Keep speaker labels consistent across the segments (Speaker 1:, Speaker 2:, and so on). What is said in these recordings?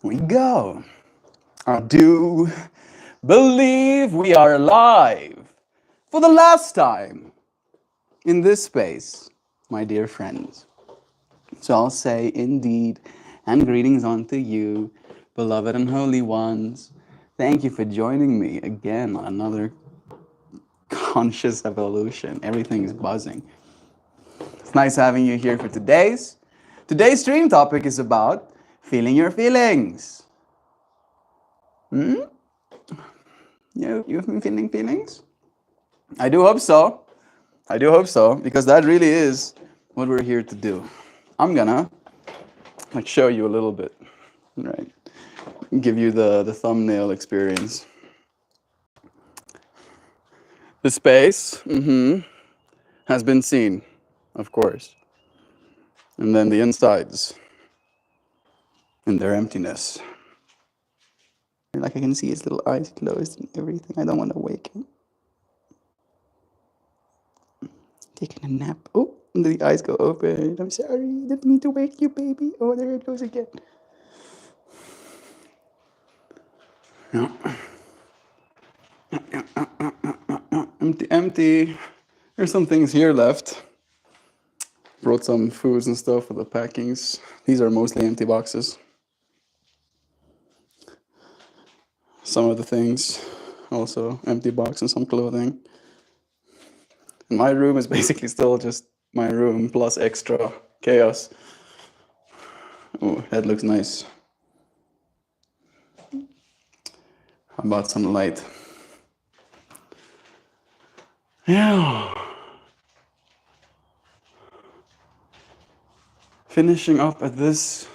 Speaker 1: We go. I do believe we are alive for the last time in this space, my dear friends. So I'll say indeed, and greetings unto you, beloved and holy ones. Thank you for joining me again on another conscious evolution. Everything is buzzing. It's nice having you here for Today's stream topic is about feeling your feelings. You've been feeling feelings? I do hope so. Because that really is what we're here to do. I'm gonna show you a little bit, right? Give you the thumbnail experience. The space has been seen, of course. And then the insides and their emptiness. Like I can see his little eyes closed and everything. I don't want to wake him. Taking a nap. Oh, and the eyes go open. I'm sorry, didn't mean to wake you, baby. Oh, there it goes again. No. Empty. There's some things here left. Brought some foods and stuff for the packings. These are mostly empty boxes. Some of the things, also empty box and some clothing. And my room is basically still just my room plus extra chaos. Oh, that looks nice. How about some light? Yeah. Finishing up at this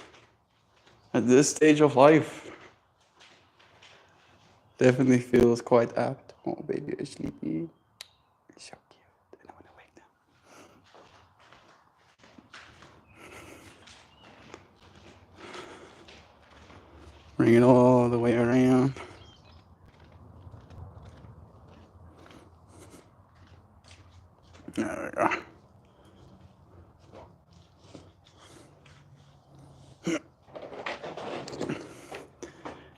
Speaker 1: stage of life. Definitely feels quite apt. Oh, baby, you're sleepy. So cute. I don't want to wake them. Bring it all the way around. There we go.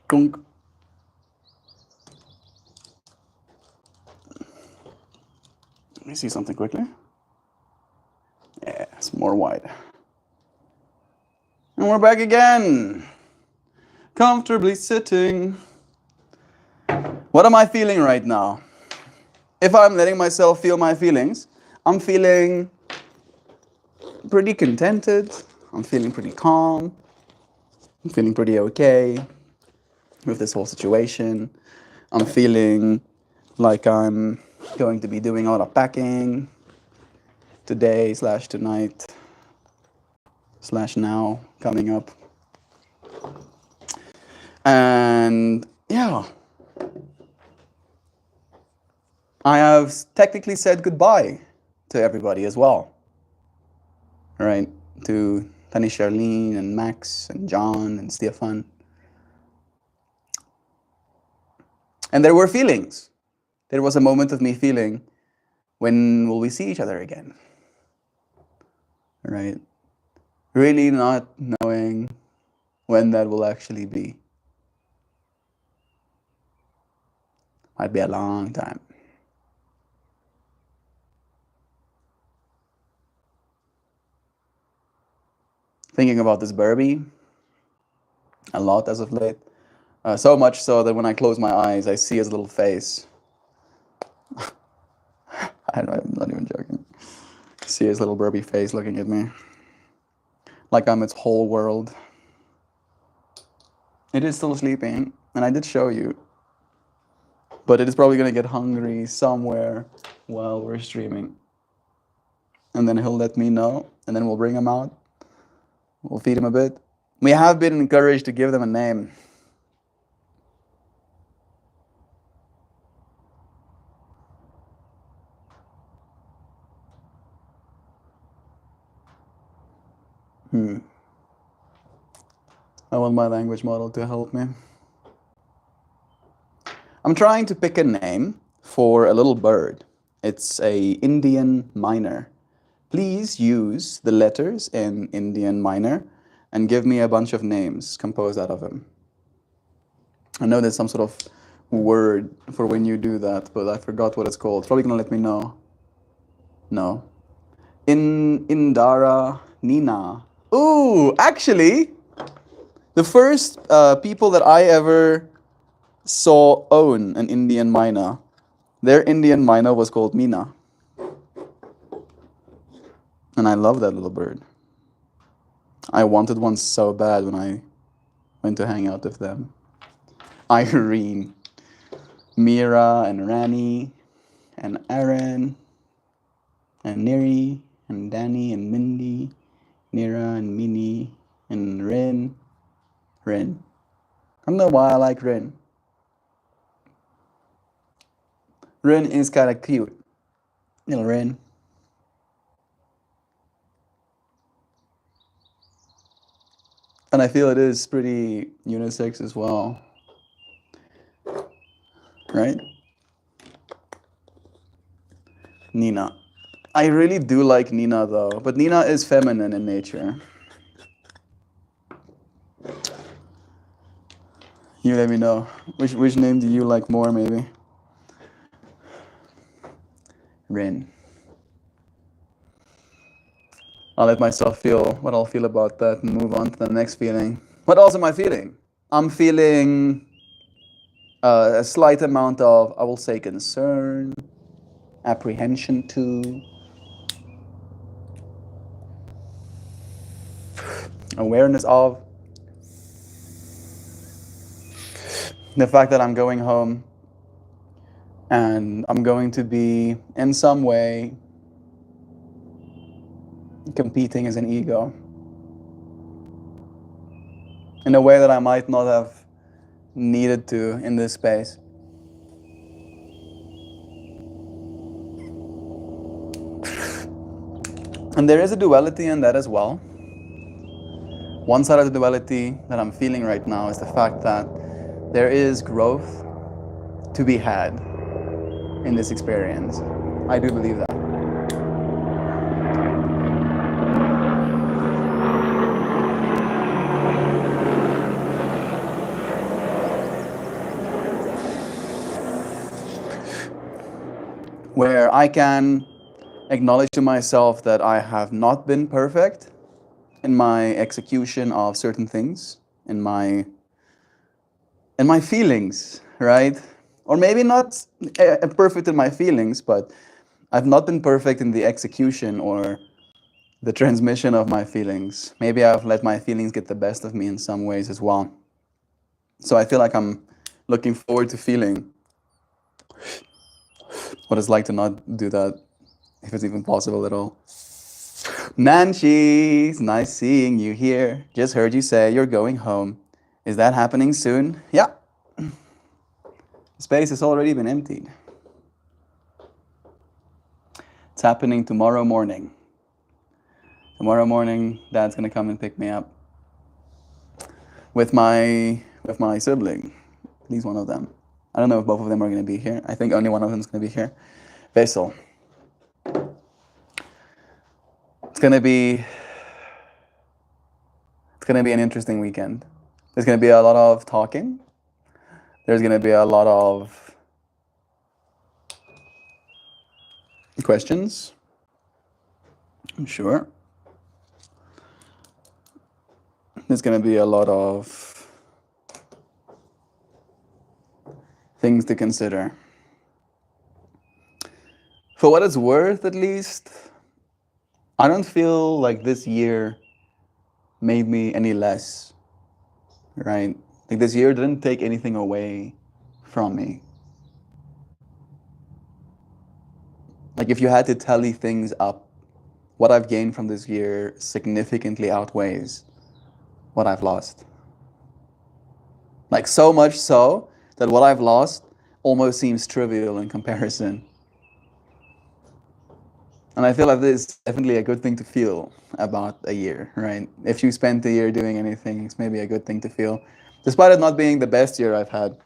Speaker 1: Gunk. Let me see something quickly. Yeah, it's more wide. And we're back again. Comfortably sitting. What am I feeling right now? If I'm letting myself feel my feelings, I'm feeling pretty contented. I'm feeling pretty calm. I'm feeling pretty okay with this whole situation. I'm feeling like I'm going to be doing a lot of packing today / tonight / now coming up. And yeah, I have technically said goodbye to everybody as well, right? To Tani Charlene and Max and John and Stefan. And there were feelings. There was a moment of me feeling, when will we see each other again? Right? Really not knowing when that will actually be. Might be a long time. Thinking about this Barbie a lot as of late. So much so that when I close my eyes, I see his little face. I'm not even joking. I see his little Barbie face looking at me. Like I'm its whole world. It is still sleeping, and I did show you. But it is probably going to get hungry somewhere while we're streaming. And then he'll let me know, and then we'll bring him out. We'll feed him a bit. We have been encouraged to give them a name. I want my language model to help me. I'm trying to pick a name for a little bird. It's a Indian myna. Please use the letters in Indian myna and give me a bunch of names composed out of them. I know there's some sort of word for when you do that, but I forgot what it's called. Probably gonna let me know. No. Indara Nina. Ooh, actually, the first people that I ever saw own an Indian myna, their Indian myna was called Meena. And I love that little bird. I wanted one so bad when I went to hang out with them. Irene, Mira, and Rani, and Aaron, and Neri, and Danny, and Mindy, Nira, and Minnie, and Ren. Ren. I don't know why I like Ren. Ren is kind of cute. Little Ren. And I feel it is pretty unisex as well. Right? Nina. I really do like Nina though, but Nina is feminine in nature. You let me know. Which name do you like more, maybe? Ren. I'll let myself feel what I'll feel about that and move on to the next feeling. What else am I feeling? I'm feeling a slight amount of, I will say, concern, apprehension too, awareness of the fact that I'm going home and I'm going to be in some way competing as an ego in a way that I might not have needed to in this space. And there is a duality in that as well. One side of the duality that I'm feeling right now is the fact that there is growth to be had in this experience. I do believe that. Where I can acknowledge to myself that I have not been perfect in my execution of certain things, in my feelings, right? Or maybe not perfect in my feelings, but I've not been perfect in the execution or the transmission of my feelings. Maybe I've let my feelings get the best of me in some ways as well. So I feel like I'm looking forward to feeling what it's like to not do that, if it's even possible at all. Nancy, it's nice seeing you here. Just heard you say you're going home. Is that happening soon? Yeah. The space has already been emptied. It's happening tomorrow morning. Tomorrow morning, Dad's gonna come and pick me up with my sibling. At least one of them. I don't know if both of them are gonna be here. I think only one of them is gonna be here. Vessel. It's gonna be an interesting weekend. There's gonna be a lot of talking. There's gonna be a lot of questions, I'm sure. There's gonna be a lot of things to consider. For what it's worth, at least, I don't feel like this year made me any less, right? Like this year didn't take anything away from me. Like if you had to tally things up, what I've gained from this year significantly outweighs what I've lost. Like so much so that what I've lost almost seems trivial in comparison. And I feel like this is definitely a good thing to feel about a year, right? If you spent a year doing anything, it's maybe a good thing to feel. Despite it not being the best year I've had,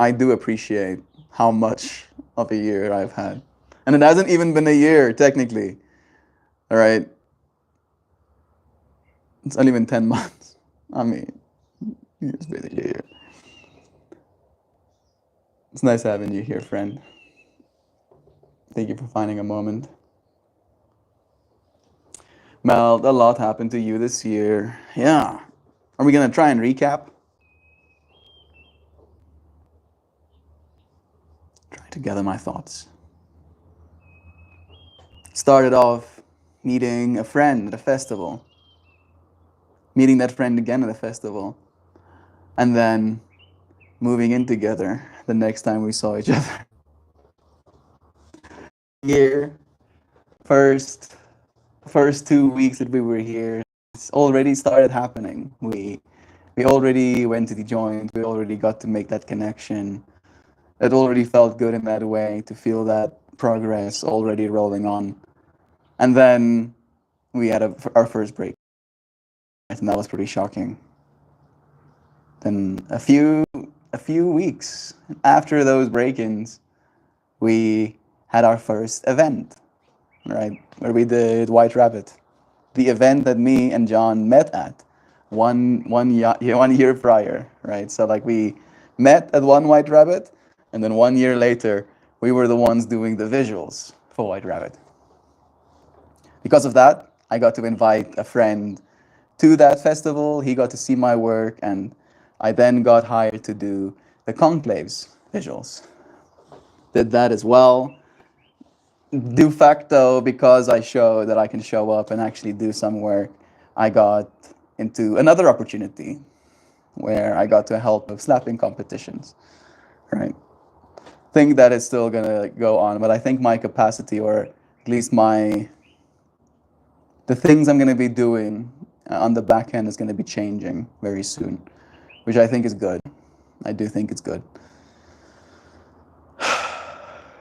Speaker 1: I do appreciate how much of a year I've had. And it hasn't even been a year, technically. All right? It's only been 10 months. I mean, it's basically a year. It's nice having you here, friend. Thank you for finding a moment. Mel, a lot happened to you this year. Yeah. Are we going to try and recap? Try to gather my thoughts. Started off meeting a friend at a festival, meeting that friend again at a festival, and then moving in together the next time we saw each other. Here, first first 2 weeks that we were here, it's already started happening. We already went to the joint. We already got to make that connection. It already felt good in that way to feel that progress already rolling on. And then we had our first break, and that was pretty shocking. Then a few weeks after those break-ins, we had our first event, right, where we did White Rabbit, the event that me and John met at one year prior, right? So like we met at one White Rabbit, and then 1 year later, we were the ones doing the visuals for White Rabbit. Because of that, I got to invite a friend to that festival. He got to see my work, and I then got hired to do the conclaves visuals. Did that as well. De facto, because I show that I can show up and actually do some work, I got into another opportunity where I got to help with slapping competitions, right? Think that is still gonna go on, but I think my capacity, or at least the things I'm gonna be doing on the back end is gonna be changing very soon, which I think is good. I do think it's good.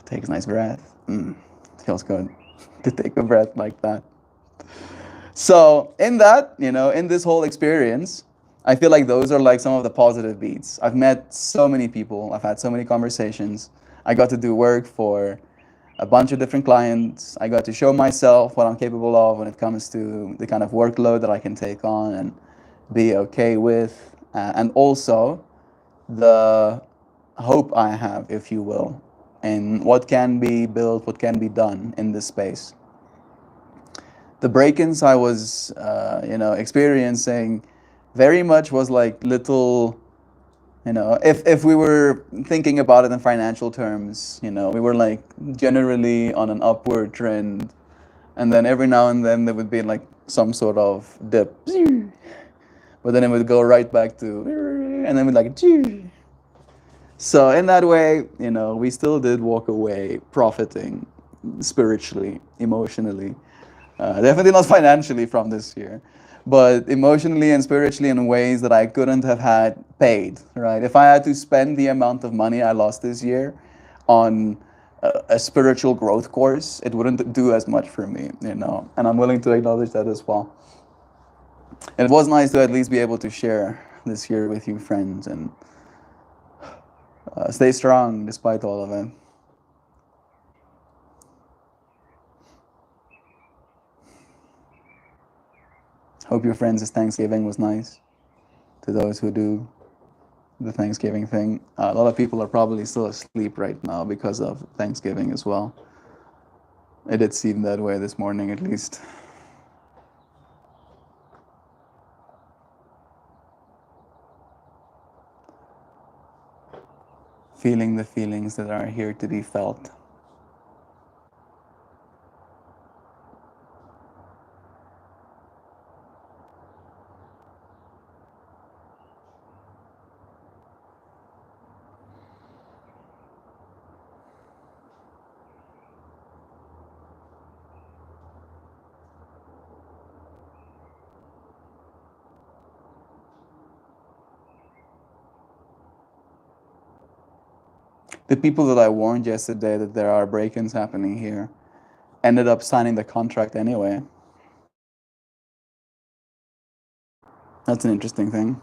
Speaker 1: Take a nice breath. Feels good to take a breath like that. So in that, in this whole experience, I feel like those are like some of the positive beats. I've met so many people. I've had so many conversations. I got to do work for a bunch of different clients. I got to show myself what I'm capable of when it comes to the kind of workload that I can take on and be okay with. And also the hope I have, if you will, in what can be built, what can be done in this space. The break-ins I was, experiencing very much was like little, if we were thinking about it in financial terms, we were like generally on an upward trend, and then every now and then there would be like some sort of dip, but then it would go right back to, and then we'd like, so in that way, we still did walk away profiting spiritually, emotionally. Definitely not financially from this year, but emotionally and spiritually in ways that I couldn't have had paid, right? If I had to spend the amount of money I lost this year on a spiritual growth course, it wouldn't do as much for me, and I'm willing to acknowledge that as well. It was nice to at least be able to share this year with you, friends, and stay strong despite all of it. Hope your friends' Thanksgiving was nice. To those who do the Thanksgiving thing, a lot of people are probably still asleep right now because of Thanksgiving as well. It did seem that way this morning, at least. Feeling the feelings that are here to be felt. The people that I warned yesterday that there are break-ins happening here ended up signing the contract anyway. That's an interesting thing.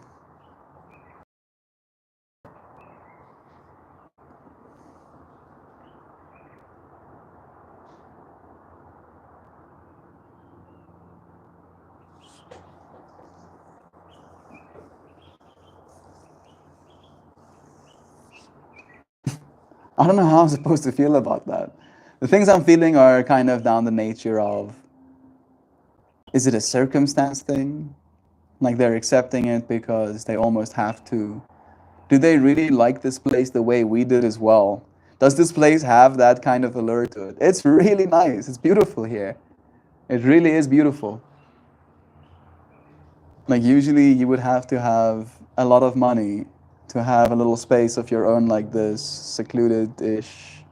Speaker 1: I don't know how I'm supposed to feel about that. The things I'm feeling are kind of down the nature of, is it a circumstance thing? Like they're accepting it because they almost have to. Do they really like this place the way we did as well? Does this place have that kind of allure to it? It's really nice. It's beautiful here. It really is beautiful. Like usually you would have to have a lot of money to have a little space of your own like this, secluded-ish,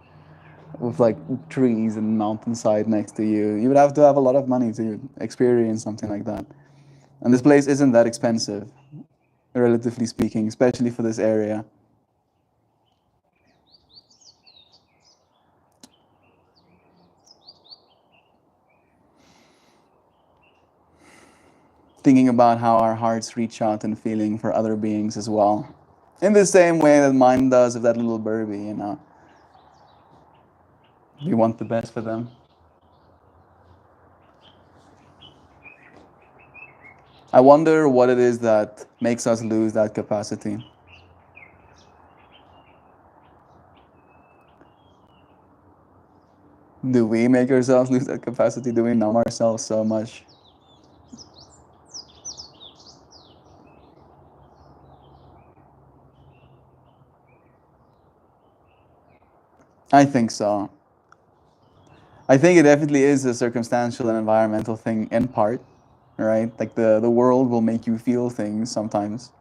Speaker 1: with like trees and mountainside next to you. You would have to have a lot of money to experience something like that. And this place isn't that expensive, relatively speaking, especially for this area. Thinking about how our hearts reach out and feeling for other beings as well. In the same way that mine does of that little Burby, you know. We want the best for them. I wonder what it is that makes us lose that capacity. Do we make ourselves lose that capacity? Do we numb ourselves so much? I think so. I think it definitely is a circumstantial and environmental thing in part, right? Like the world will make you feel things sometimes.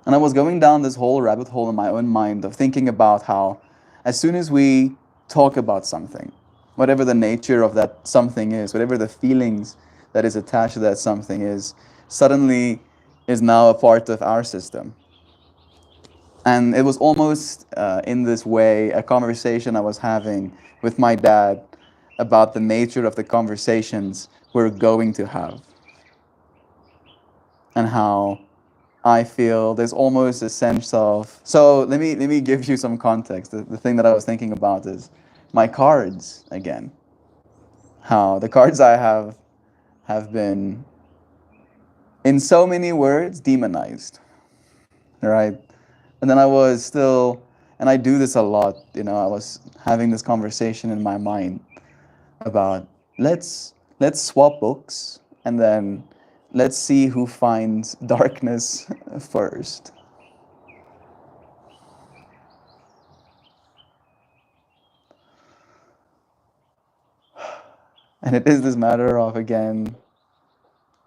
Speaker 1: And I was going down this whole rabbit hole in my own mind of thinking about how as soon as we talk about something, whatever the nature of that something is, whatever the feelings that is attached to that something is, suddenly is now a part of our system. And it was almost in this way a conversation I was having with my dad about the nature of the conversations we're going to have, and how I feel there's almost a sense of. So let me give you some context. The thing that I was thinking about is my cards again. How the cards I have been, in so many words, demonized, right? And then I was still, and I do this a lot, you know, I was having this conversation in my mind about let's swap books and then let's see who finds darkness first. And it is this matter of, again,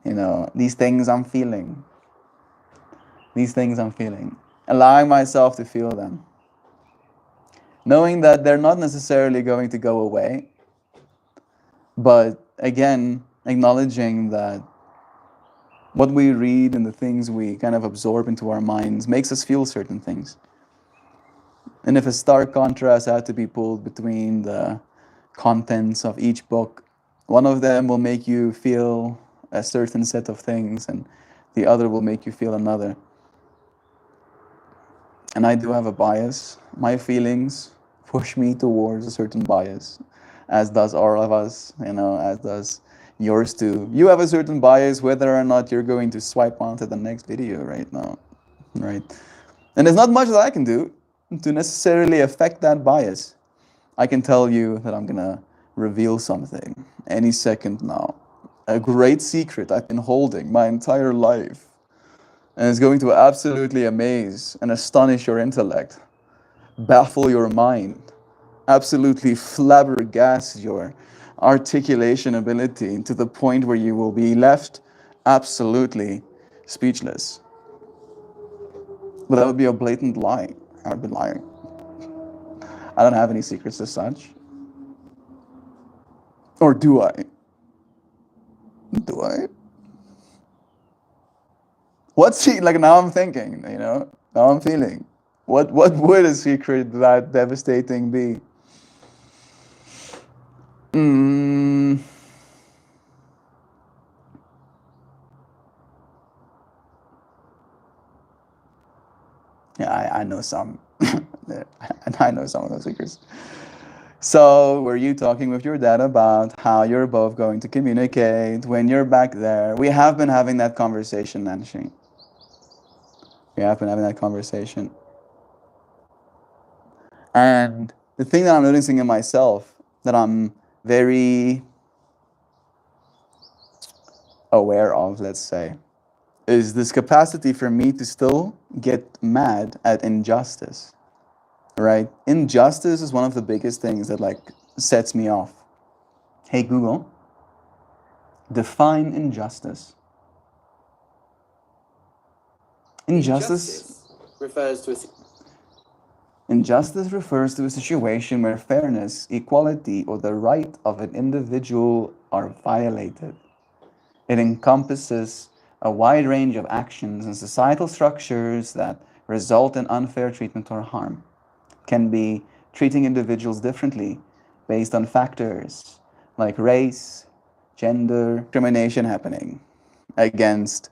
Speaker 1: you know, these things I'm feeling. These things I'm feeling. Allowing myself to feel them. Knowing that they're not necessarily going to go away. But again, acknowledging that what we read and the things we kind of absorb into our minds makes us feel certain things. And if a stark contrast had to be pulled between the contents of each book, one of them will make you feel a certain set of things and the other will make you feel another. And I do have a bias. My feelings push me towards a certain bias, as does all of us, you know, as does yours too. You have a certain bias whether or not you're going to swipe on to the next video right now, right? And there's not much that I can do to necessarily affect that bias. I can tell you that I'm gonna reveal something any second now. A great secret I've been holding my entire life. And it's going to absolutely amaze and astonish your intellect, baffle your mind, absolutely flabbergast your articulation ability to the point where you will be left absolutely speechless. But that would be a blatant lie. I'd be lying. I don't have any secrets as such. Or do I? Do I? What's he like now? I'm thinking, you know, now I'm feeling. What would a secret that devastating be? Mm, yeah, I know some. I know some of those secrets. So, were you talking with your dad about how you're both going to communicate when you're back there? We have been having that conversation, Nancy. We have been having that conversation. And the thing that I'm noticing in myself, that I'm very aware of, let's say, is this capacity for me to still get mad at injustice, right? Injustice is one of the biggest things that like sets me off. Hey Google, define injustice. Injustice
Speaker 2: refers to a
Speaker 1: Injustice refers to a situation where fairness, equality, or the right of an individual are violated. It encompasses a wide range of actions and societal structures that result in unfair treatment or harm. Can be treating individuals differently based on factors like race, gender, discrimination happening against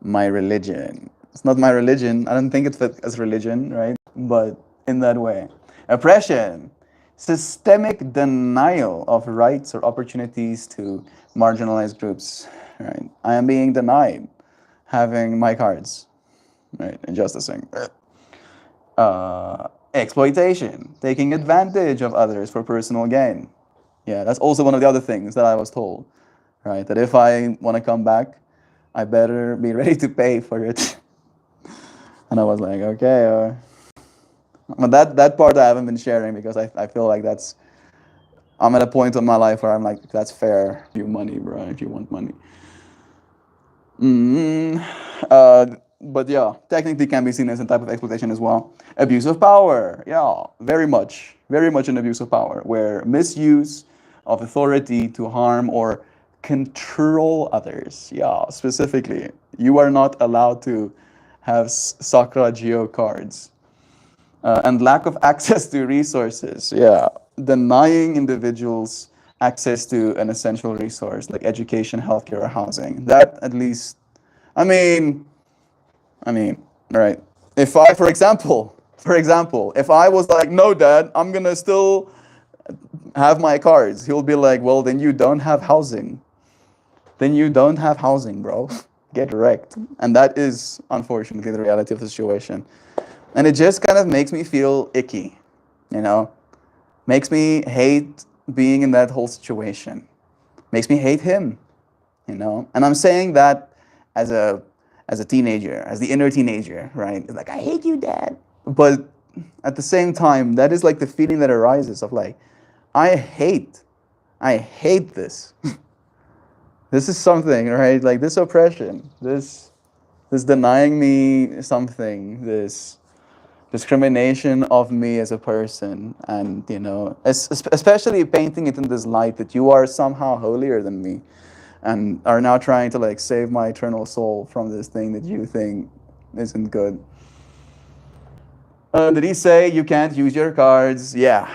Speaker 1: my religion. It's not my religion. I don't think it fits as religion, right? But in that way. Oppression, systemic denial of rights or opportunities to marginalized groups, right? I am being denied having my cards, right? Injusticing. Exploitation, taking advantage of others for personal gain. Yeah, that's also one of the other things that I was told, right? That if I want to come back, I better be ready to pay for it. And I was like, okay. But that part I haven't been sharing because I feel like I'm at a point in my life where I'm like, that's fair. You money, bro, if you want money. But yeah, technically can be seen as a type of exploitation as well. Abuse of power, yeah, very much an abuse of power, where misuse of authority to harm or control others. Yeah, specifically, you are not allowed to have Sakura Geo cards. And lack of access to resources, yeah, denying individuals access to an essential resource like education, healthcare, or housing. That at least, I mean, right. If I, for example, if I was like, no, Dad, I'm gonna still have my cards, he'll be like, well, then you don't have housing. Then you don't have housing, bro. Get wrecked. And that is, unfortunately, the reality of the situation. And it just kind of makes me feel icky, you know? Makes me hate being in that whole situation. Makes me hate him, you know? And I'm saying that as a teenager, as the inner teenager, right? Like, I hate you, Dad. But at the same time, that is like the feeling that arises of like, I hate this. This is something, right? Like this oppression, this denying me something, this discrimination of me as a person, and you know, especially painting it in this light that you are somehow holier than me, and are now trying to like save my eternal soul from this thing that you think isn't good. Did he say you can't use your cards? Yeah,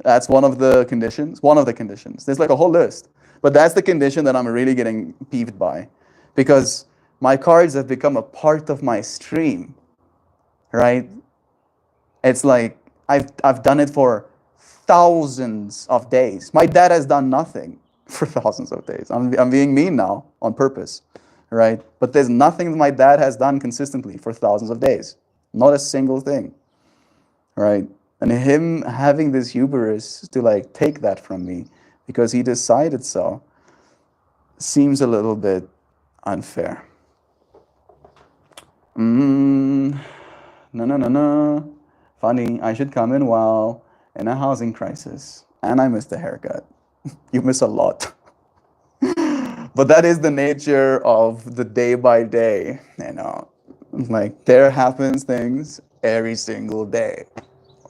Speaker 1: that's one of the conditions. One of the conditions. There's like a whole list, but that's the condition that I'm really getting peeved by, because my cards have become a part of my stream. Right? It's like I've done it for thousands of days. My dad has done nothing for thousands of days. I'm being mean now on purpose, right? But there's nothing that my dad has done consistently for thousands of days. Not a single thing, right? And him having this hubris to like take that from me because he decided so seems a little bit unfair. No. Funny, I should come in while in a housing crisis. And I missed a haircut. You miss a lot. But that is the nature of the day by day, you know. Like there happens things every single day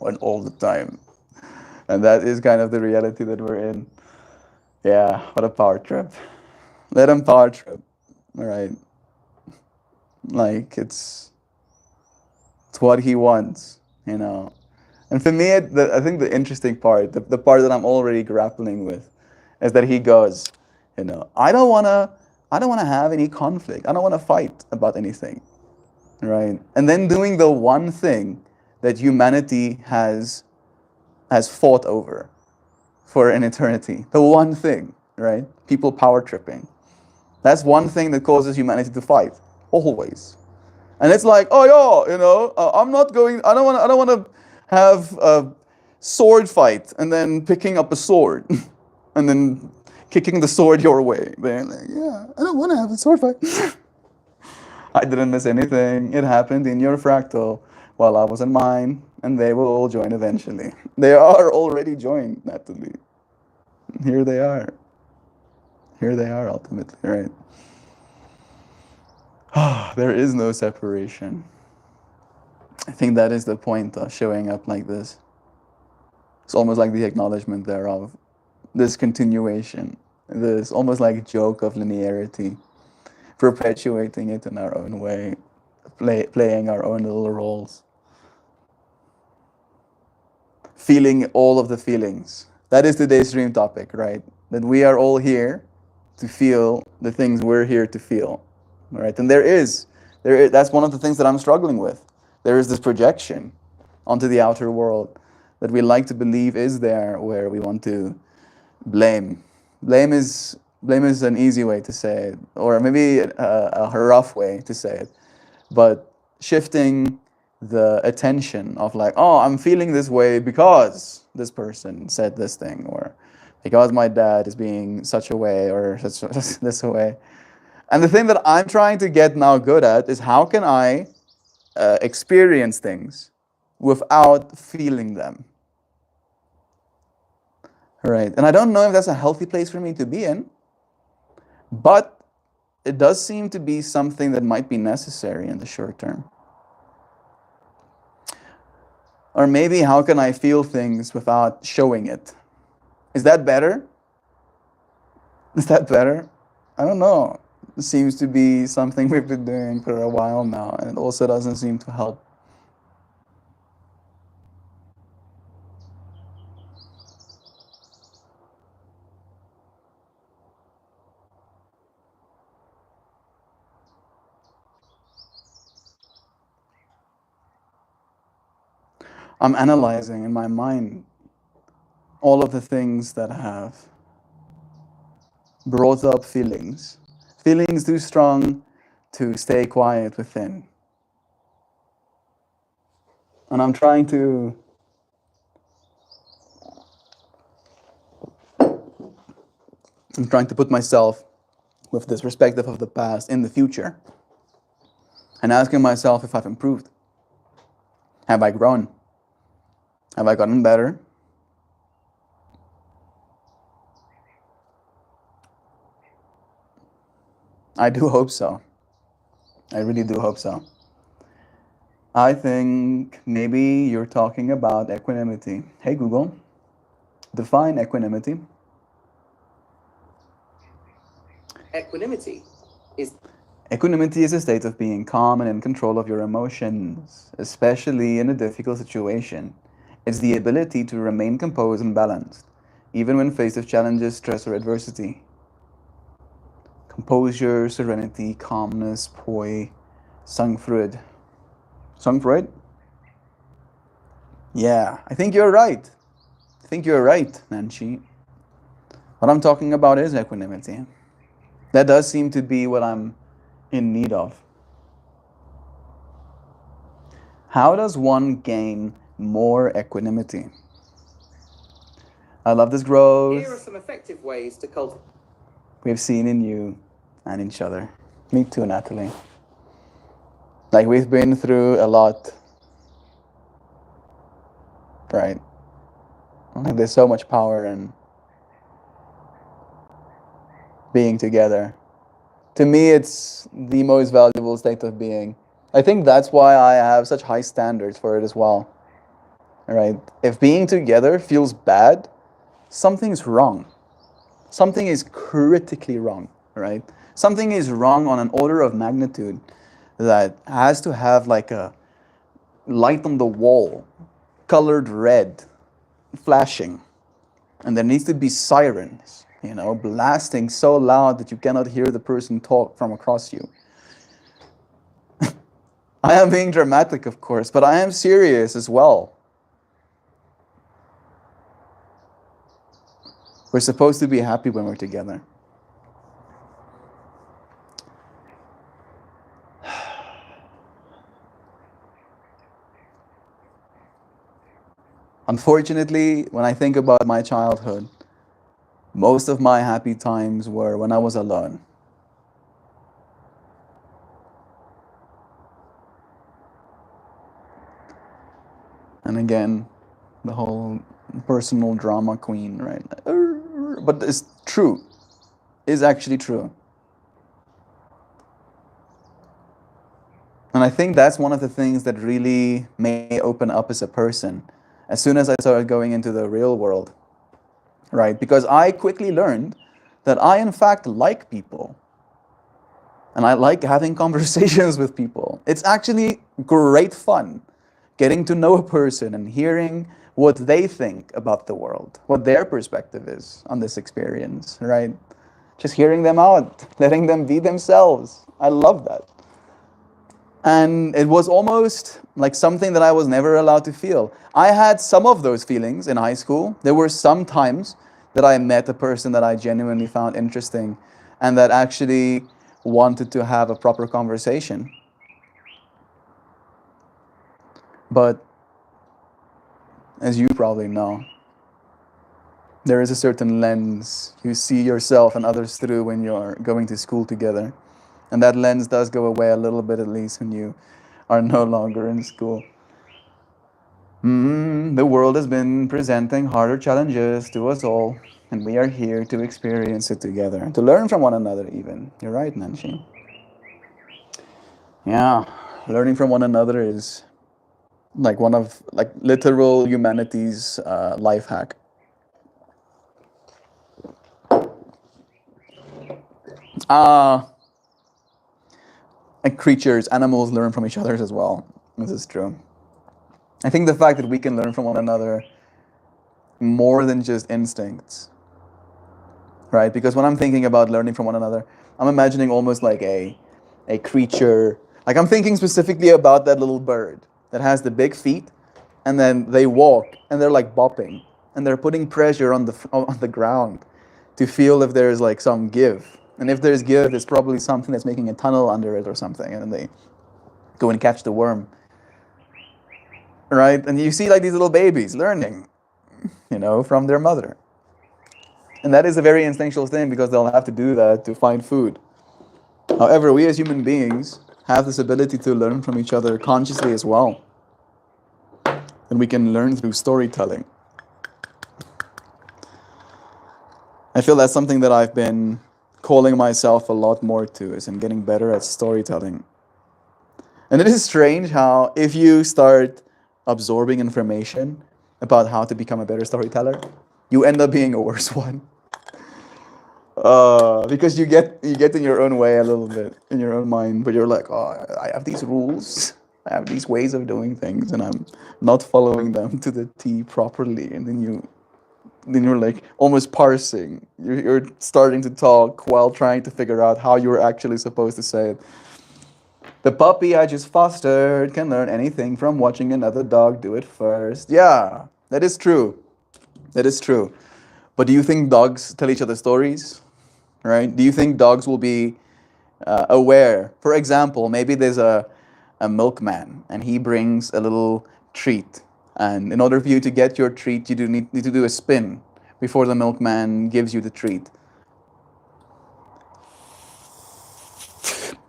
Speaker 1: and all the time. And that is kind of the reality that we're in. Yeah, what a power trip. Let him power trip. All right. Like it's what he wants, you know. And for me, I think the interesting part, the part that I'm already grappling with, is that he goes, you know, I don't wanna have any conflict. I don't wanna fight about anything, right? And then doing the one thing that humanity has fought over for an eternity, the one thing, right? People power tripping. That's one thing that causes humanity to fight, always. And it's like, oh yeah, you know, I don't want to have a sword fight and then picking up a sword and then kicking the sword your way. They're like, yeah, I don't want to have a sword fight. I didn't miss anything. It happened in your fractal while I was in mine, and they will all join eventually. They are already joined, Natalie. Here they are. Here they are ultimately, right? There is no separation. I think that is the point of showing up like this. It's almost like the acknowledgement thereof, this continuation, this almost like joke of linearity, perpetuating it in our own way, playing our own little roles, feeling all of the feelings. That is today's dream topic, right? That we are all here to feel the things we're here to feel, right? And that's one of the things that I'm struggling with. There is this projection onto the outer world that we like to believe is there, where we want to blame. Blame is an easy way to say it, or maybe a rough way to say it. But shifting the attention of like, oh, I'm feeling this way because this person said this thing, or because my dad is being such a way, or such this way. And the thing that I'm trying to get now good at is how can I experience things without feeling them. Right. And I don't know if that's a healthy place for me to be in, but it does seem to be something that might be necessary in the short term. Or maybe how can I feel things without showing it? Is that better? Is that better? I don't know. It seems to be something we've been doing for a while now, and it also doesn't seem to help. I'm analyzing in my mind all of the things that have brought up feelings too strong to stay quiet within. And I'm trying to put myself with this perspective of the past in the future and asking myself if I've improved. Have I grown? Have I gotten better? I do hope so. I really do hope so. I think maybe you're talking about equanimity. Hey Google, define equanimity.
Speaker 2: Equanimity is
Speaker 1: Equanimity is a state of being calm and in control of your emotions, especially in a difficult situation. It's the ability to remain composed and balanced, even when faced with challenges, stress, or adversity. Composure, serenity, calmness, poise, Sangfrud. Sangfrud? Yeah, I think you're right. I think you're right, Nancy. What I'm talking about is equanimity. That does seem to be what I'm in need of. How does one gain more equanimity? I love this growth
Speaker 2: here are some effective ways to cultivate.
Speaker 1: we've seen in you and in each other. Me too, Natalie. Like we've been through a lot, right? Like there's so much power in being together. To me, it's the most valuable state of being. I think that's why I have such high standards for it as well. Right? If being together feels bad, something's wrong. Something is critically wrong, right? Something is wrong on an order of magnitude that has to have like a light on the wall, colored red, flashing. And there needs to be sirens, blasting so loud that you cannot hear the person talk from across you. I am being dramatic, of course, but I am serious as well. We're supposed to be happy when we're together. Unfortunately, when I think about my childhood, most of my happy times were when I was alone. And again, the whole personal drama queen, right? But it's true. It's actually true. And I think that's one of the things that really made me open up as a person as soon as I started going into the real world, right? Because I quickly learned that I, in fact, like people. And I like having conversations with people. It's actually great fun getting to know a person and hearing what they think about the world, what their perspective is on this experience, right? Just hearing them out, letting them be themselves. I love that. And it was almost like something that I was never allowed to feel. I had some of those feelings in high school. There were some times that I met a person that I genuinely found interesting and that actually wanted to have a proper conversation. But as you probably know, there is a certain lens you see yourself and others through when you're going to school together. And that lens does go away a little bit, at least, when you are no longer in school. The world has been presenting harder challenges to us all, and we are here to experience it together, to learn from one another even. You're right, Nanshi. Yeah, learning from one another is like one of like literal humanity's life hack. Uh, and creatures, animals learn from each other as well. This is true. I think the fact that we can learn from one another more than just instincts, right? Because when I'm thinking about learning from one another, I'm imagining almost like a creature. Like I'm thinking specifically about that little bird that has the big feet, and then they walk and they're like bopping, and they're putting pressure on the ground to feel if there's like some give. And if there's give, it's probably something that's making a tunnel under it or something, and then they go and catch the worm. Right? And you see like these little babies learning, from their mother. And that is a very instinctual thing because they'll have to do that to find food. However, we as human beings have this ability to learn from each other consciously as well. And we can learn through storytelling. I feel that's something that I've been calling myself a lot more to, is in getting better at storytelling. And it is strange how if you start absorbing information about how to become a better storyteller, you end up being a worse one. Because you get in your own way a little bit, in your own mind, but you're like, oh, I have these rules, I have these ways of doing things, and I'm not following them to the T properly. And then you're like almost parsing. You're starting to talk while trying to figure out how you're actually supposed to say it. The puppy I just fostered can learn anything from watching another dog do it first. Yeah, that is true. That is true. But do you think dogs tell each other stories? Right? Do you think dogs will be aware? For example, maybe there's a milkman and he brings a little treat. And in order for you to get your treat, you need to do a spin before the milkman gives you the treat.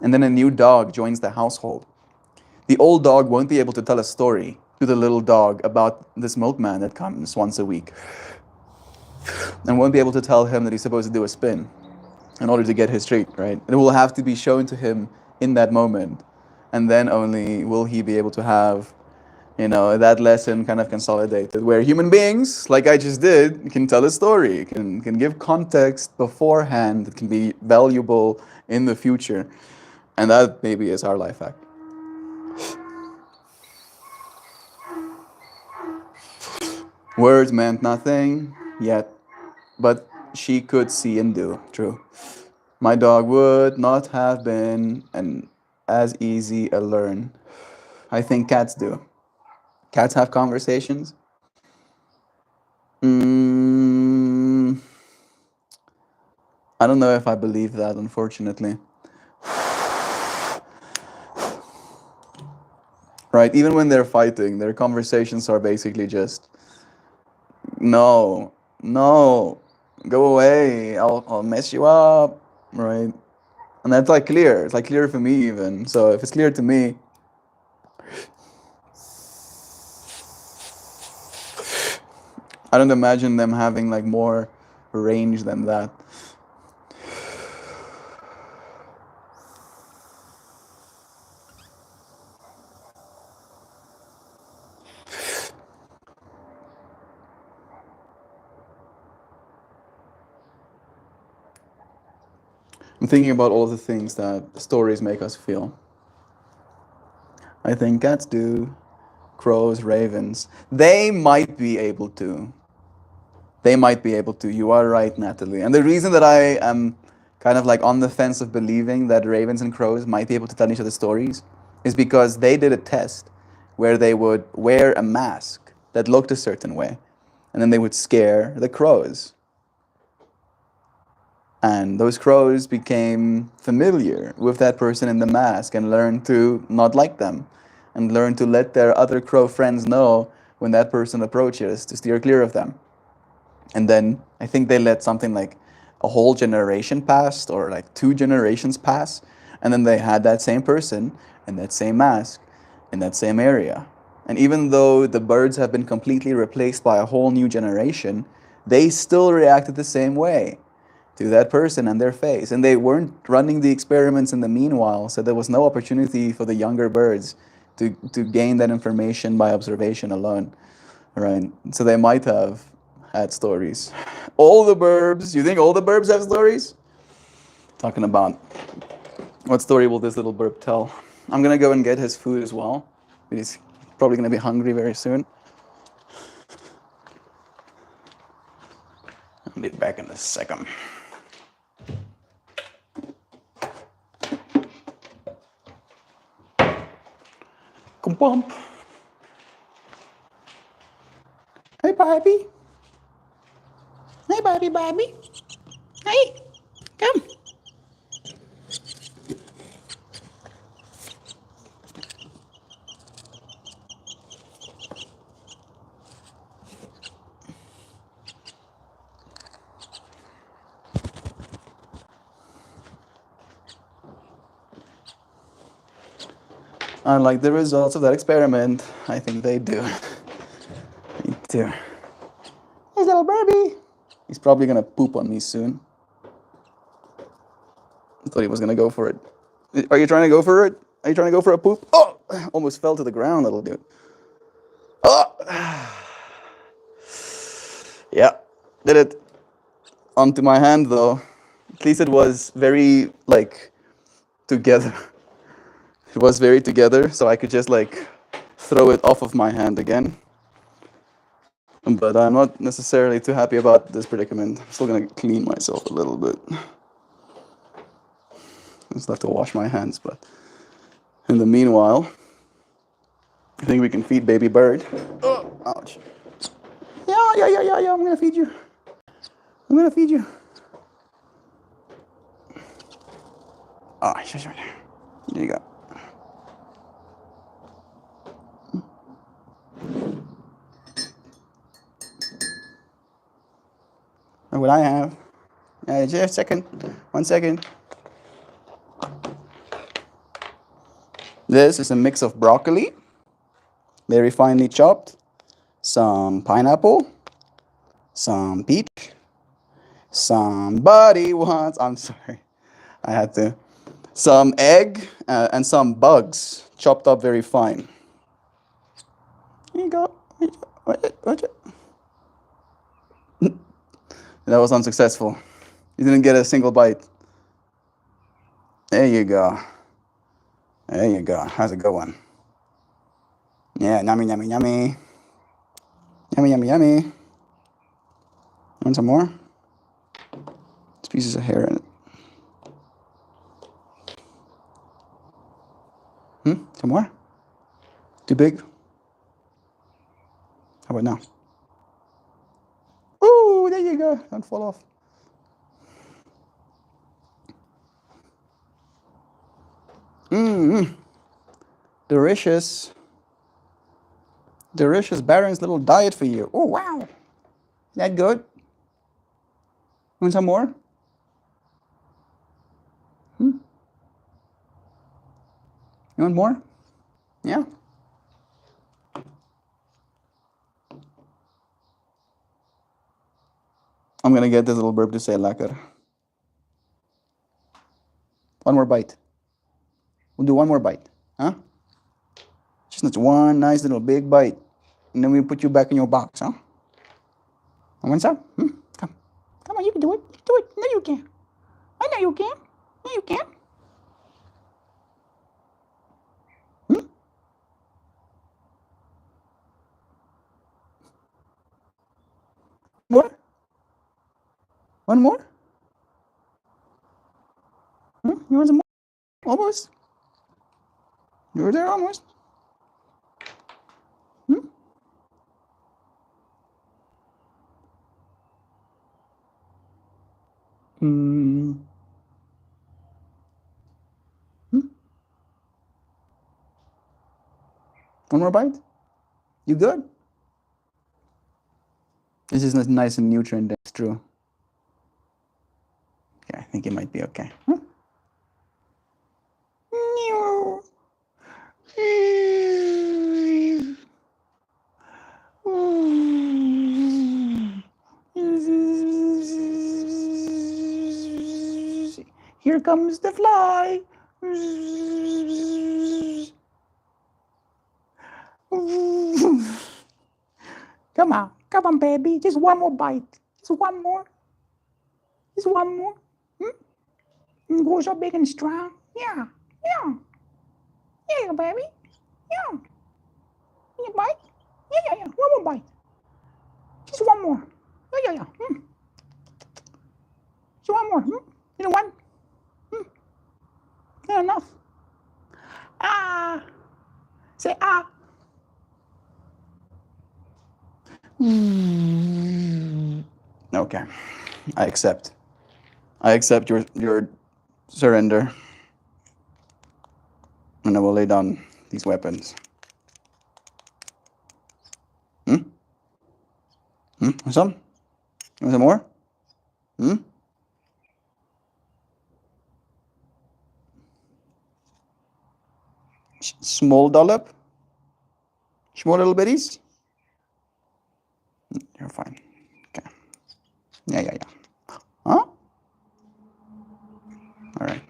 Speaker 1: And then a new dog joins the household. The old dog won't be able to tell a story to the little dog about this milkman that comes once a week, and won't be able to tell him that he's supposed to do a spin in order to get his treat, right? It will have to be shown to him in that moment, and then only will he be able to have, that lesson kind of consolidated. Where human beings, like I just did, can tell a story, can give context beforehand that can be valuable in the future. And that maybe is our life hack. Words meant nothing yet, but she could see and do. True. My dog would not have been as easy a learn. I think cats do. Cats have conversations. I don't know if I believe that, unfortunately. Right? Even when they're fighting, their conversations are basically just no, no, go away. I'll mess you up, right? And that's like clear. It's like clear for me even. So if it's clear to me, I don't imagine them having like more range than that. I'm thinking about all of the things that stories make us feel. I think cats do, crows, ravens. They might be able to. They might be able to. You are right, Natalie. And the reason that I am kind of like on the fence of believing that ravens and crows might be able to tell each other stories is because they did a test where they would wear a mask that looked a certain way, and then they would scare the crows. And those crows became familiar with that person in the mask and learned to not like them and learned to let their other crow friends know when that person approaches to steer clear of them. And then I think they let something like a whole generation pass or like 2 generations pass. And then they had that same person and that same mask in that same area. And even though the birds have been completely replaced by a whole new generation, they still reacted the same way to that person and their face. And they weren't running the experiments in the meanwhile, so there was no opportunity for the younger birds to gain that information by observation alone. Right? So they might have had stories. All the burbs, you think all the burbs have stories? Talking about what story will this little burb tell? I'm gonna go and get his food as well. He's probably gonna be hungry very soon. I'll be back in a second. Bump. Hey, Barbie. Hey, Barbie. Hey, come. Unlike the results of that experiment, I think they do. Me too. Hey, little Barbie. He's probably gonna poop on me soon. I thought he was gonna go for it. Are you trying to go for it? Are you trying to go for a poop? Oh, almost fell to the ground, little dude. Oh, yeah, did it. Onto my hand though. At least it was very like together. It was very together, so I could just like throw it off of my hand again. But I'm not necessarily too happy about this predicament. I'm still gonna clean myself a little bit. I just have to wash my hands, but in the meanwhile, I think we can feed baby bird. Oh, ouch. Yeah, I'm gonna feed you. I'm gonna feed you. Ah, sure. There you go. And what I have, just a second, 1 second. This is a mix of broccoli, very finely chopped, some pineapple, some peach, somebody wants, I'm sorry, I had to, some egg, and some bugs, chopped up very fine. Here you go. Watch it. That was unsuccessful. You didn't get a single bite. There you go. There you go. How's it going? Yeah, yummy. Yummy. Want some more? There's pieces of hair in it. Some more? Too big? How about now? Ooh, there you go. Don't fall off. Delicious Baron's little diet for you. Oh, wow. That good? Want some more? You want more? Yeah. I'm gonna get this little burp to say lekker. One more bite. We'll do one more bite, huh? Just one nice little big bite, and then we'll put you back in your box, huh? Want some? Come. Come on, you can do it. You can do it. No, you can. I know you can. No, you can. More? One more? You want some more? Almost. You were there almost. One more bite? You good? This is nice and nutrient dense, true. Okay, I think it might be okay. Here comes the fly. Come on, baby. Just one more bite. Just one more. Just one more. Grow so big and strong. Yeah. Yeah, baby. Yeah. You bite? Yeah. One more bite. Just one more. Yeah. Just one more. You know what? Not enough. Ah. Say ah. Okay. I accept. I accept your surrender. And I will lay down these weapons. Some? You want some more? Small dollop? Small little bitties? You're fine. Okay. Yeah. Huh? All right.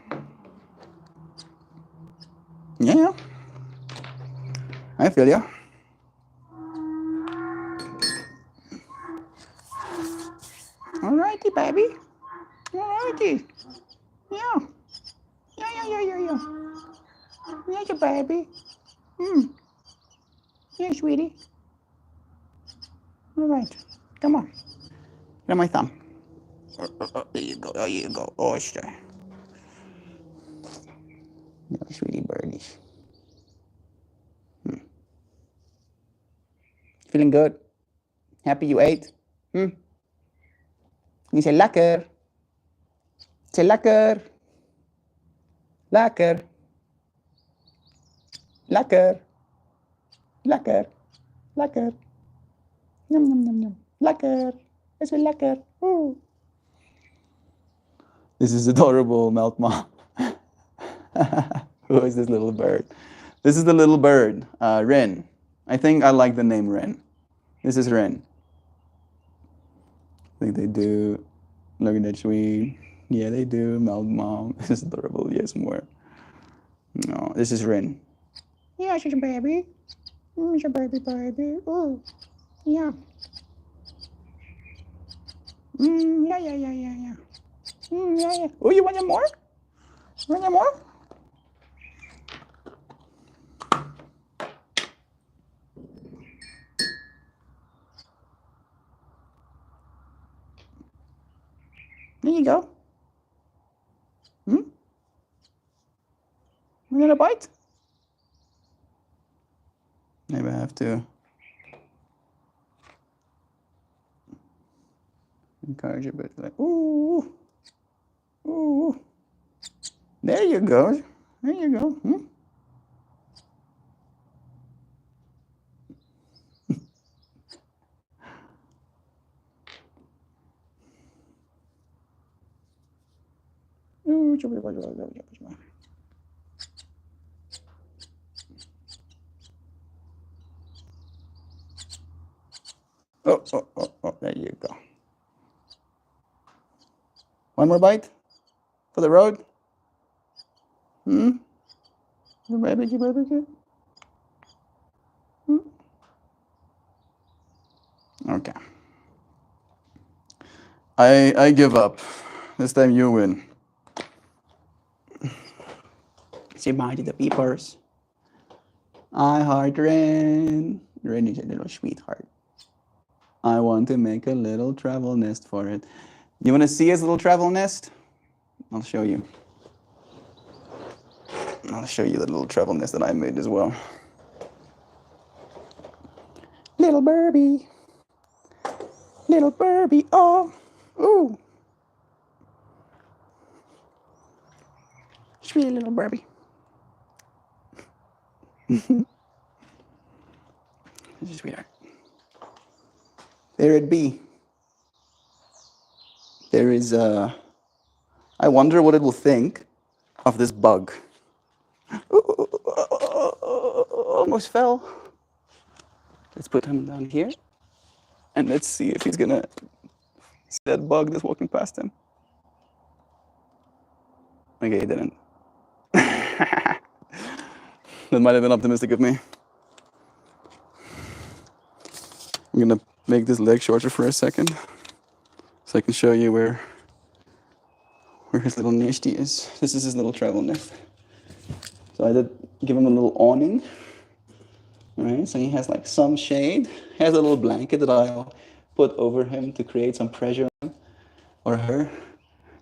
Speaker 1: Yeah. I feel ya. Alrighty, baby. Alrighty. Yeah. Yeah, baby. Yeah, sweetie. All right. Come on. Get on my thumb. There you go. Oh, sure. No, sweetie birdies. Feeling good? Happy you ate? You say lekker. Say lekker. Lekker. Lekker. Lekker. Lekker. Yum. Lekker. It's so lekker. Ooh. This is adorable, Melt Mom. Who is this little bird? This is the little bird, Ren. I think I like the name Ren. This is Ren. I think they do. Look at that sweet. Yeah, they do. Melt Mom. This is adorable. Yes, more. No, this is Ren. Yeah, she's a baby. She's a baby. Oh, yeah. Yeah. Yeah. Oh, you want some more? Want some more? There you go. You gonna bite? Maybe I have to encourage a bit. Like, ooh. There you go. There you go. One more bite for the road. Barbecue. Okay. I give up. This time you win. Say bye to the peepers. I heart Ren. Ren is a little sweetheart. I want to make a little travel nest for it. You want to see his little travel nest? I'll show you. I'll show you the little travel nest that I made as well. Little Burby. Little Burby. Oh. Ooh. Sweet little Burby. Sweetheart. There it be. There is I wonder what it will think of this bug. Almost fell. Let's put him down here. And let's see if he's gonna see that bug that's walking past him. Okay, he didn't. That might have been optimistic of me. I'm gonna make this leg shorter for a second so I can show you where his little nest is. This is his little travel nest. So I did give him a little awning. Right, so he has like some shade. He has a little blanket that I'll put over him to create some pressure on him or her.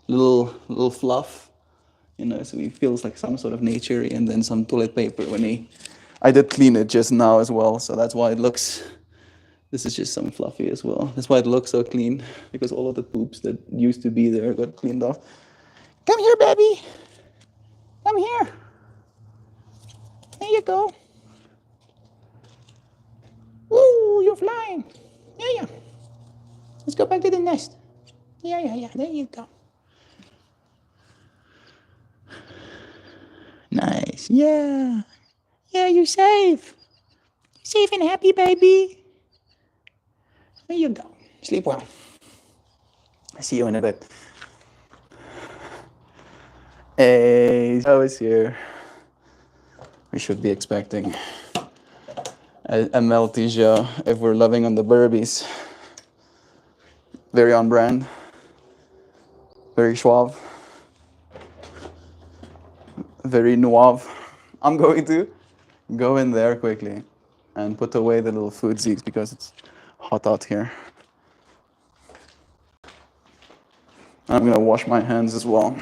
Speaker 1: Little fluff, you know, so he feels like some sort of nature, and then some toilet paper I did clean it just now as well, so that's why it looks, this is just some fluffy as well. That's why it looks so clean, because all of the poops that used to be there got cleaned off. Come here, baby. Come here. There you go. Woo, you're flying. Yeah. Let's go back to the nest. Yeah. There you go. Nice. Yeah. Yeah, you're safe. Safe and happy, baby. There you go. Sleep well. I'll see you in a bit. Hey, I was here. We should be expecting a Maltesia if we're loving on the Burbies. Very on brand. Very suave. Very nuave. I'm going to go in there quickly and put away the little food zeeks because it's hot out here. I'm gonna wash my hands as well.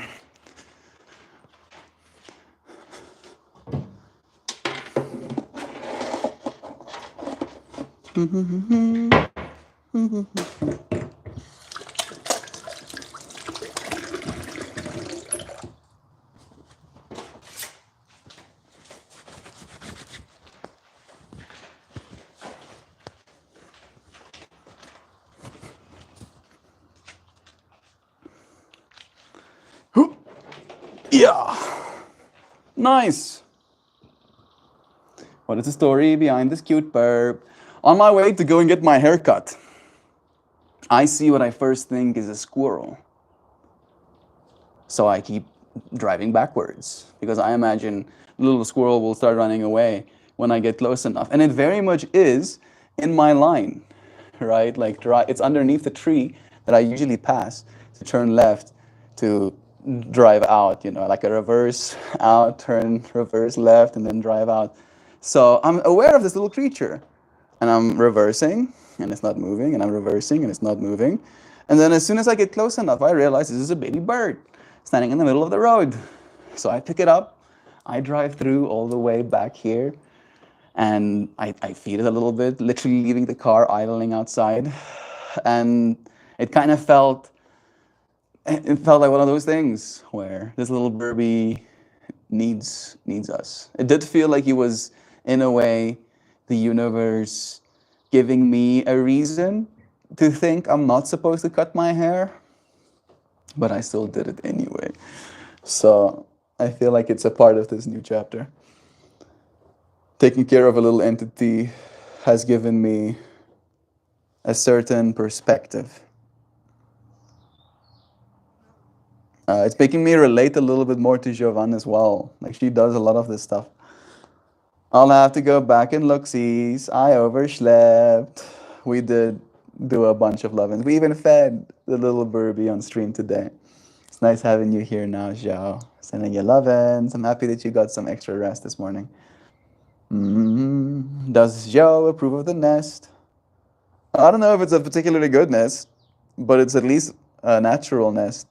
Speaker 1: Yeah, nice. What is the story behind this cute burp? On my way to go and get my hair cut, I see what I first think is a squirrel. So I keep driving backwards because I imagine the little squirrel will start running away when I get close enough. And it very much is in my line, right? Like it's underneath the tree that I usually pass to turn left to drive out, you know, like a reverse out, turn, reverse left, and then drive out. So I'm aware of this little creature, and I'm reversing, and it's not moving, and I'm reversing, and it's not moving. And then as soon as I get close enough, I realize this is a baby bird standing in the middle of the road. So I pick it up, I drive through all the way back here, and I feed it a little bit, literally leaving the car idling outside. And it kind of felt like one of those things where this little Burby needs us. It did feel like he was, in a way, the universe giving me a reason to think I'm not supposed to cut my hair, but I still did it anyway. So I feel like it's a part of this new chapter. Taking care of a little entity has given me a certain perspective. It's making me relate a little bit more to Jovan as well. Like, she does a lot of this stuff. I'll have to go back and look sees. I overslept. We did do a bunch of love-ins. We even fed the little Burby on stream today. It's nice having you here now, Zhao. Sending you love-ins. I'm happy that you got some extra rest this morning. Does Zhao approve of the nest? I don't know if it's a particularly good nest, but it's at least a natural nest.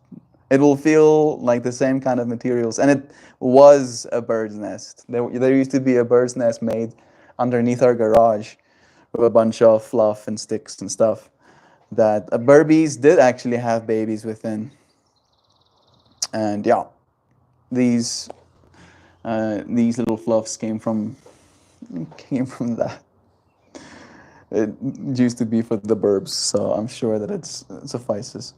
Speaker 1: It will feel like the same kind of materials, and it was a bird's nest. There used to be a bird's nest made underneath our garage with a bunch of fluff and sticks and stuff that Burbies did actually have babies within. And yeah, these little fluffs came from that. It used to be for the burbs, so I'm sure that it suffices.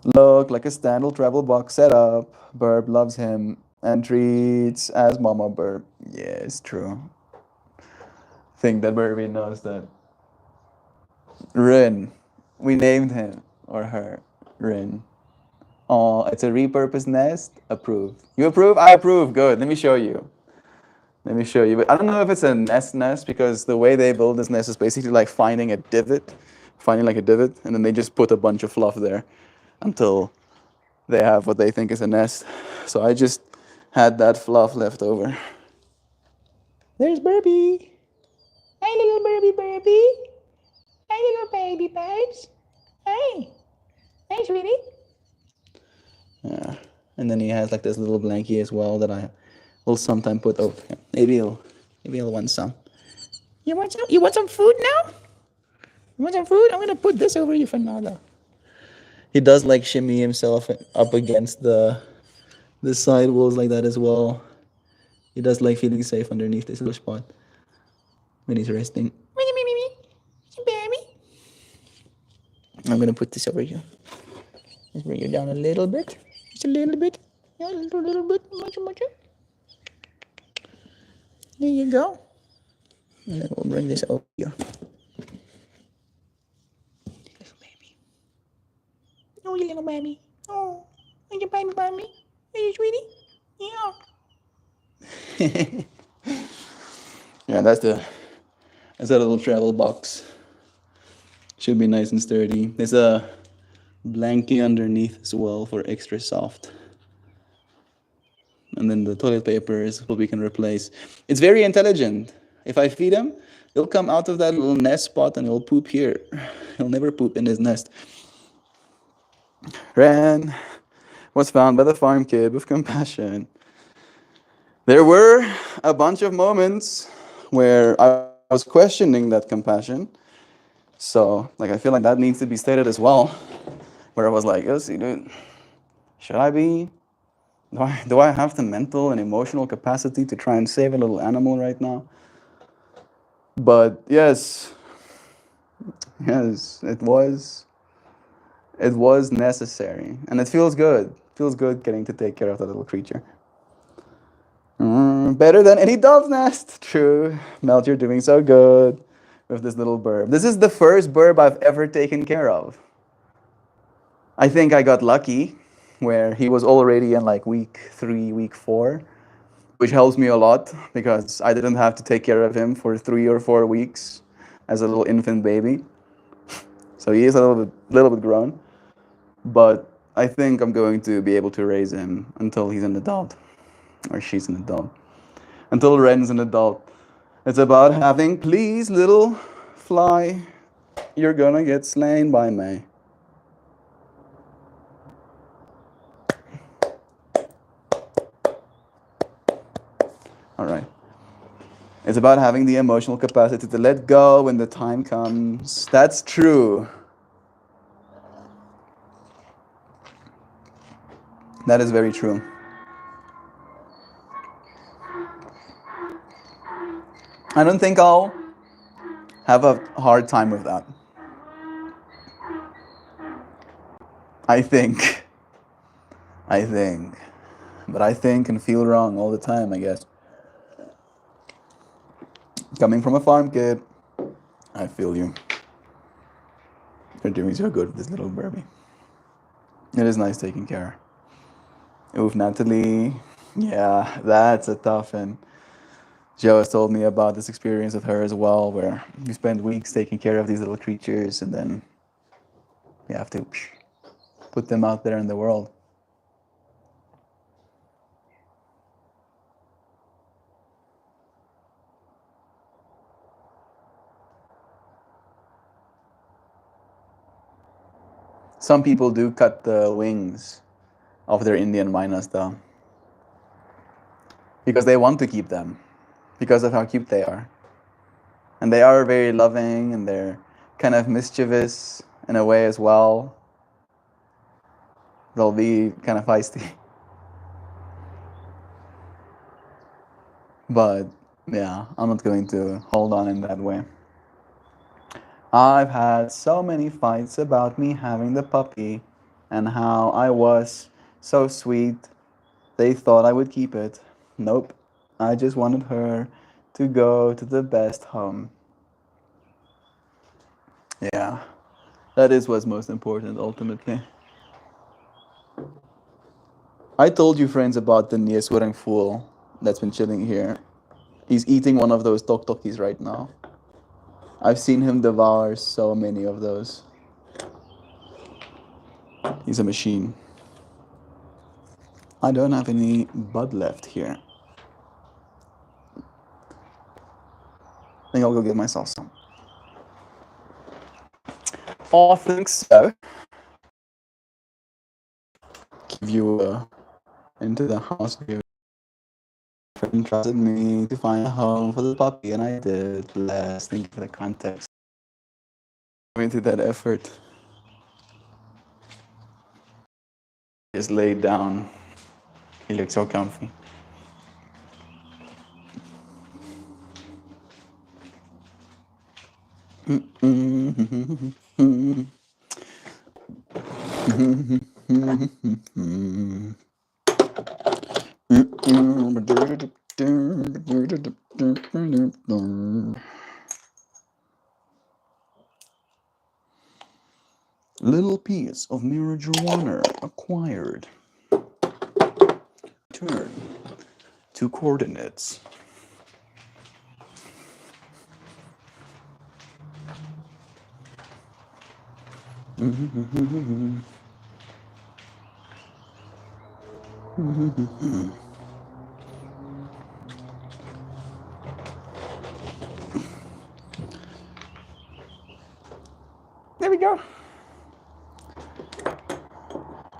Speaker 1: Look like a Standal travel box setup. Burb loves him and treats as Mama Burb. Yeah, it's true. Think that Burby knows that. Rin. We named him or her. Rin. Oh, it's a repurposed nest. Approved. You approve? I approve. Good. Let me show you. Let me show you. But I don't know if it's a nest because the way they build this nest is basically like finding a divot, and then they just put a bunch of fluff there until they have what they think is a nest. So I just had that fluff left over. There's Burby. Hi, little Burby. Hi, little baby babes. Hi. Hi, sweetie. Yeah. And then he has like this little blankie as well that I will sometime put over him. Maybe he'll want some. You want some? You want some food now? You want some food? I'm gonna put this over you for now, though. He does like shimmy himself up against the side walls like that as well. He does like feeling safe underneath this little spot when he's resting. Baby. I'm gonna put this over you. Just bring you down a little bit. Just a little bit. Yeah, a little bit. Much. There you go. And then we'll bring this over here. Little baby. Oh, you little baby. Oh, are you baby? Are you sweetie? Yeah. Yeah, that's a little travel box. Should be nice and sturdy. There's a blankie underneath as well for extra soft. And then the toilet paper is what we can replace. It's very intelligent. If I feed him, he'll come out of that little nest spot and he'll poop here. He'll never poop in his nest. Ran was found by the farm kid with compassion. There were a bunch of moments where I was questioning that compassion. So, like, I feel like that needs to be stated as well. Where I was like, oh, see, dude, should I be? Do I have the mental and emotional capacity to try and save a little animal right now? But yes, it was necessary, and it feels good. It feels good getting to take care of that little creature. Better than any dove's nest. True. Melt, you're doing so good with this little burb. This is the first burb I've ever taken care of. I think I got lucky where he was already in like week 3, week 4, which helps me a lot because I didn't have to take care of him for 3 or 4 weeks as a little infant baby. So he is a little bit grown, but I think I'm going to be able to raise him until he's an adult, or she's an adult. Until Ren's an adult. It's about having, please, little fly, you're gonna get slain by me. All right. It's about having the emotional capacity to let go when the time comes. That's true. That is very true. I don't think I'll have a hard time with that. I think I think. But I think and feel wrong all the time, I guess. Coming from a farm kid, I feel you. You're doing so good with this little Barbie. It is nice taking care. Oof, Natalie. Yeah, that's a tough one. Joe has told me about this experience with her as well, where you spend weeks taking care of these little creatures and then you have to put them out there in the world. Some people do cut the wings of their Indian mynas though, because they want to keep them, because of how cute they are. And they are very loving and they're kind of mischievous in a way as well. They'll be kind of feisty. But yeah, I'm not going to hold on in that way. I've had so many fights about me having the puppy and how I was so sweet. They thought I would keep it. Nope. I just wanted her to go to the best home. Yeah, that is what's most important ultimately. I told you, friends, about the Nieswarang fool that's been chilling here. He's eating one of those tok-tokis right now. I've seen him devour so many of those. He's a machine. I don't have any bud left here. I think I'll go get myself some. I think so. Give you into the house. Friend trusted me to find a home for the puppy, and I did. Bless. Thank you for the context. I went through that effort. Just laid down. He looked so comfy. Little piece of marijuana acquired. Turn to coordinates. There we go.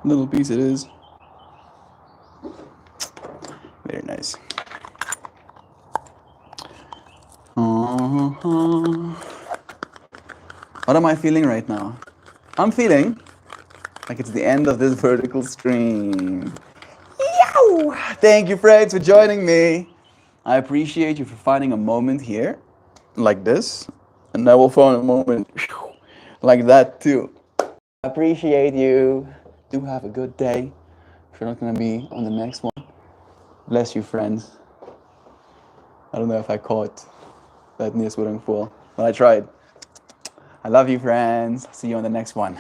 Speaker 1: Little piece it is. Very nice. What am I feeling right now? I'm feeling like it's the end of this vertical stream. Yow! Thank you, friends, for joining me. I appreciate you for finding a moment here, like this, and I will find a moment like that too. I appreciate you. Do have a good day. If you're not gonna be on the next one, bless you, friends. I don't know if I caught that Nieswarang fool, but I tried. I love you, friends. See you on the next one.